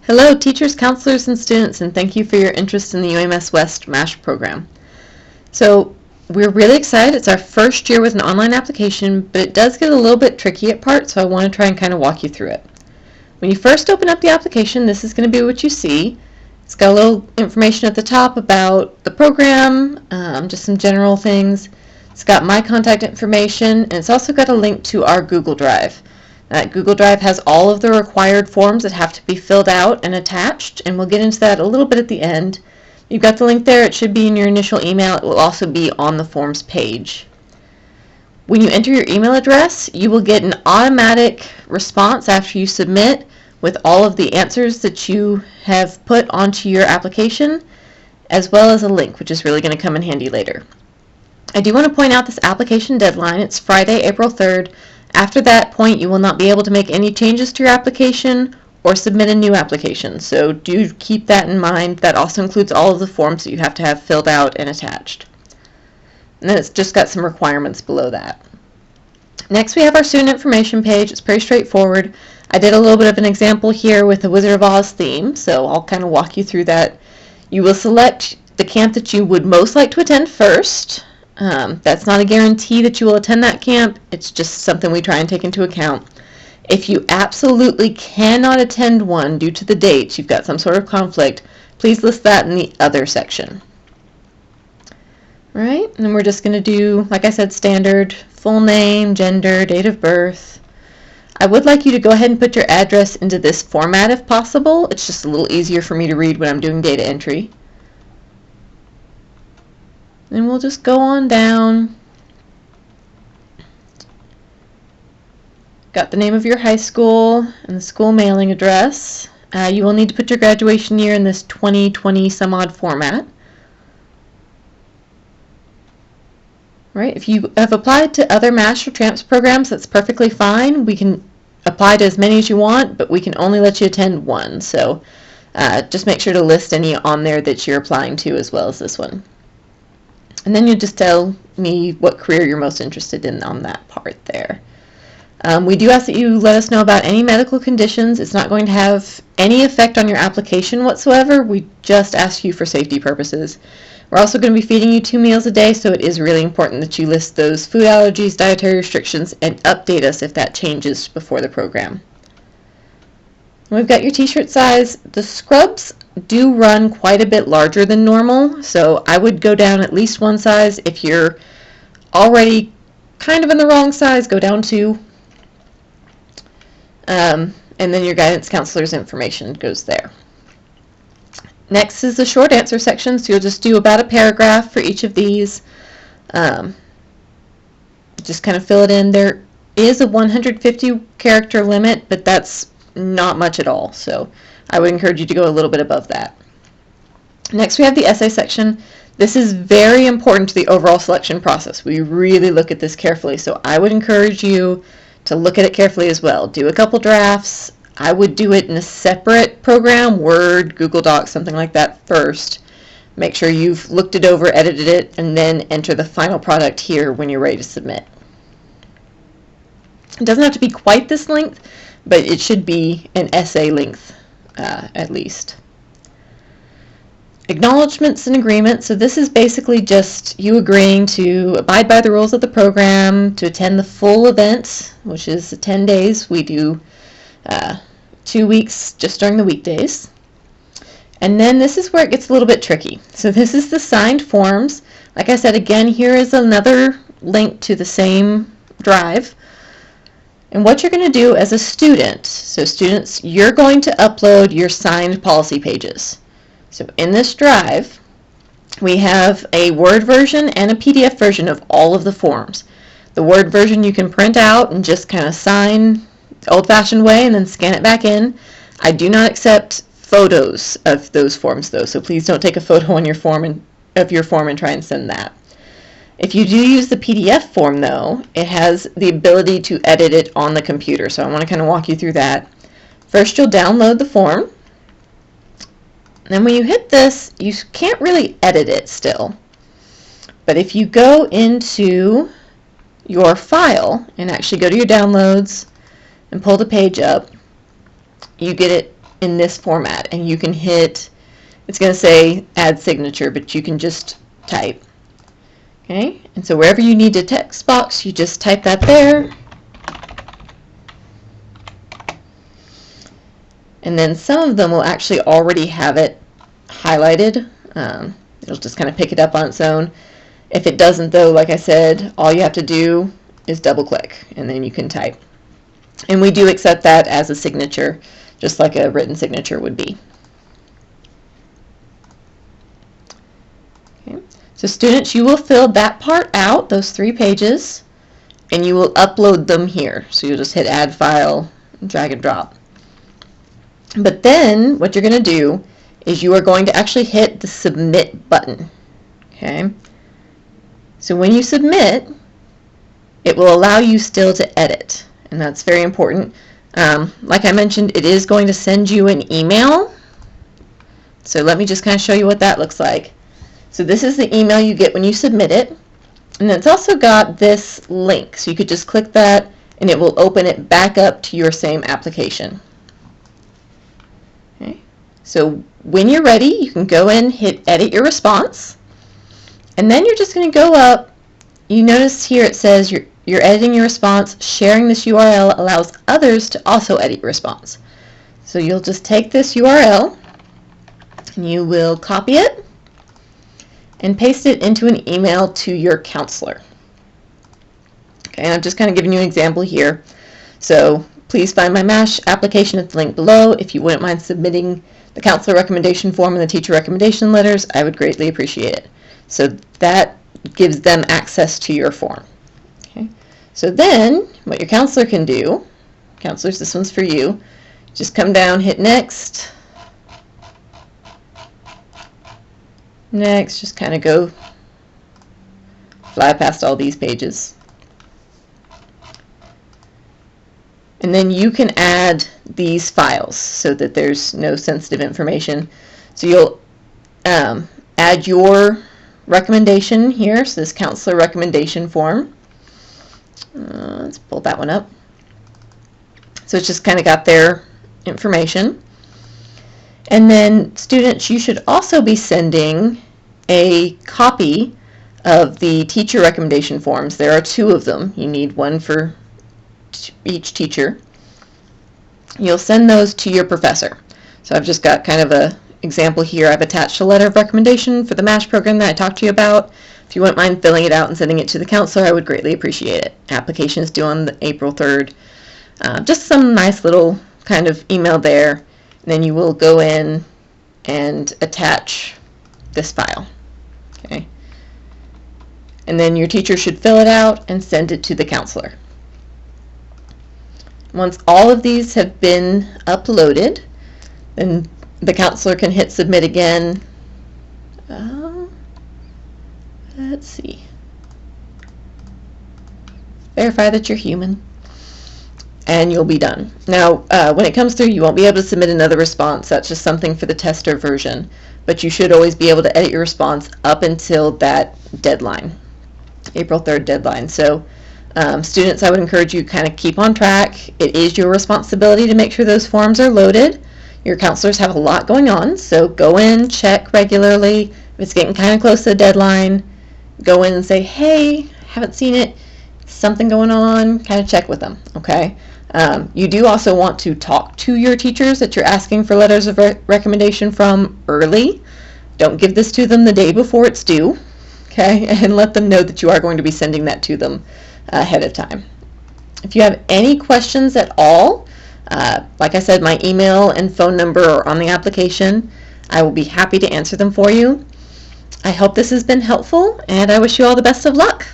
Hello, teachers, counselors, and students, and thank you for your interest in the UAMS West MASH program. So we're really excited. It's our first year with an online application, but it does get a little bit tricky at parts, so I want to try and kind of walk you through it. When you first open up the application, this is going to be what you see. It's got a little information at the top about the program, just some general things. It's got my contact information, and it's also got a link to our Google Drive. Google Drive has all of the required forms that have to be filled out and attached, and we'll get into that a little bit at the end. You've got the link there. It should be in your initial email. It will also be on the forms page. When you enter your email address, you will get an automatic response after you submit with all of the answers that you have put onto your application, as well as a link, which is really going to come in handy later. I do want to point out this application deadline. It's Friday, April 3rd. After that point, you will not be able to make any changes to your application or submit a new application, so do keep that in mind. That also includes all of the forms that you have to have filled out and attached. And then it's just got some requirements below that. Next, we have our student information page. It's pretty straightforward. I did a little bit of an example here with the Wizard of Oz theme, so I'll kind of walk you through that. You will select the camp that you would most like to attend first. That's not a guarantee that you will attend that camp. It's just something we try and take into account. If you absolutely cannot attend one due to the dates, you've got some sort of conflict, please list that in the other section. All right, and then we're just going to do, like I said, standard full name, gender, date of birth. I would like you to go ahead and put your address into this format if possible. It's just a little easier for me to read when I'm doing data entry. And we'll just go on down. Got the name of your high school and the school mailing address. You will need to put your graduation year in this 2020 some odd format. Right? If you have applied to other MASH or TRAMPS programs, that's perfectly fine. We can apply to as many as you want, but we can only let you attend one. So just make sure to list any on there that you're applying to as well as this one. And then you just tell me what career you're most interested in on that part there. We do ask that you let us know about any medical conditions. It's not going to have any effect on your application whatsoever. We just ask you for safety purposes. We're also going to be feeding you 2 meals a day, so it is really important that you list those food allergies, dietary restrictions, and update us if that changes before the program. We've got your t-shirt size. The scrubs do run quite a bit larger than normal, so I would go down at least one size. If you're already kind of in the wrong size, go down 2. And then your guidance counselor's information goes there. Next is the short answer section, so you'll just do about a paragraph for each of these. Just kind of fill it in. There is a 150 character limit, but that's not much at all, so I would encourage you to go a little bit above that. Next, we have the essay section. This is very important to the overall selection process. We really look at this carefully, so I would encourage you to look at it carefully as well. Do a couple drafts. I would do it in a separate program, Word, Google Docs, something like that first. Make sure you've looked it over, edited it, and then enter the final product here when you're ready to submit. It doesn't have to be quite this length, but it should be an essay length at least. Acknowledgements and agreements. So this is basically just you agreeing to abide by the rules of the program, to attend the full event, which is 10 days. We do 2 weeks just during the weekdays. And then this is where it gets a little bit tricky. So this is the signed forms. Like I said, again, here is another link to the same drive. And what you're going to do as a student, so students, you're going to upload your signed policy pages. So in this drive, we have a Word version and a PDF version of all of the forms. The Word version you can print out and just kind of sign the old-fashioned way and then scan it back in. I do not accept photos of those forms though, so please don't take a photo on your form and try and send that. If you do use the PDF form though, it has the ability to edit it on the computer, so I want to kind of walk you through that. First, you'll download the form. Then when you hit this, you can't really edit it still. But if you go into your file and actually go to your downloads and pull the page up, you get it in this format, and you can hit, it's going to say add signature, but you can just type. Okay, and so wherever you need a text box, you just type that there. And then some of them will actually already have it highlighted. It'll just kind of pick it up on its own. If it doesn't, though, like I said, all you have to do is double click, and then you can type. And we do accept that as a signature, just like a written signature would be. Okay. So students, you will fill that part out, those 3 pages, and you will upload them here. So you'll just hit add file, drag and drop. But then what you're going to do is you are going to actually hit the submit button. Okay. So when you submit, it will allow you still to edit, and that's very important. Like I mentioned, it is going to send you an email. So let me just kind of show you what that looks like. So this is the email you get when you submit it, and it's also got this link. So you could just click that, and it will open it back up to your same application. Okay. So when you're ready, you can go in, hit edit your response, and then you're just going to go up. You notice here it says you're editing your response. Sharing this URL allows others to also edit your response. So you'll just take this URL, and you will copy it and paste it into an email to your counselor. Okay, and I'm just kind of giving you an example here. So please find my MASH application at the link below. If you wouldn't mind submitting the counselor recommendation form and the teacher recommendation letters, I would greatly appreciate it. So that gives them access to your form. Okay. So then what your counselor can do, counselors, this one's for you, just come down, hit next. Next, just kind of go fly past all these pages. And then you can add these files so that there's no sensitive information. So you'll add your recommendation here, so this counselor recommendation form. Let's pull that one up. So it's just kind of got their information. And then students, you should also be sending a copy of the teacher recommendation forms. There are 2 of them. You need one for each teacher. You'll send those to your professor. So I've just got kind of a example here. I've attached a letter of recommendation for the MASH program that I talked to you about. If you wouldn't mind filling it out and sending it to the counselor, I would greatly appreciate it. Application is due on April 3rd. Just some nice little kind of email there. Then you will go in and attach this file. Okay. And then your teacher should fill it out and send it to the counselor. Once all of these have been uploaded, then the counselor can hit submit again. Let's see. Verify that you're human. And you'll be done. Now, when it comes through, you won't be able to submit another response. That's just something for the tester version. But you should always be able to edit your response up until that deadline, April 3rd deadline. So students, I would encourage you to kind of keep on track. It is your responsibility to make sure those forms are loaded. Your counselors have a lot going on, so go in, check regularly. If it's getting kind of close to the deadline, go in and say, hey, haven't seen it, something going on, kind of check with them, okay? You do also want to talk to your teachers that you're asking for letters of recommendation from early. Don't give this to them the day before it's due, okay? And let them know that you are going to be sending that to them ahead of time. If you have any questions at all, like I said, my email and phone number are on the application. I will be happy to answer them for you. I hope this has been helpful, and I wish you all the best of luck.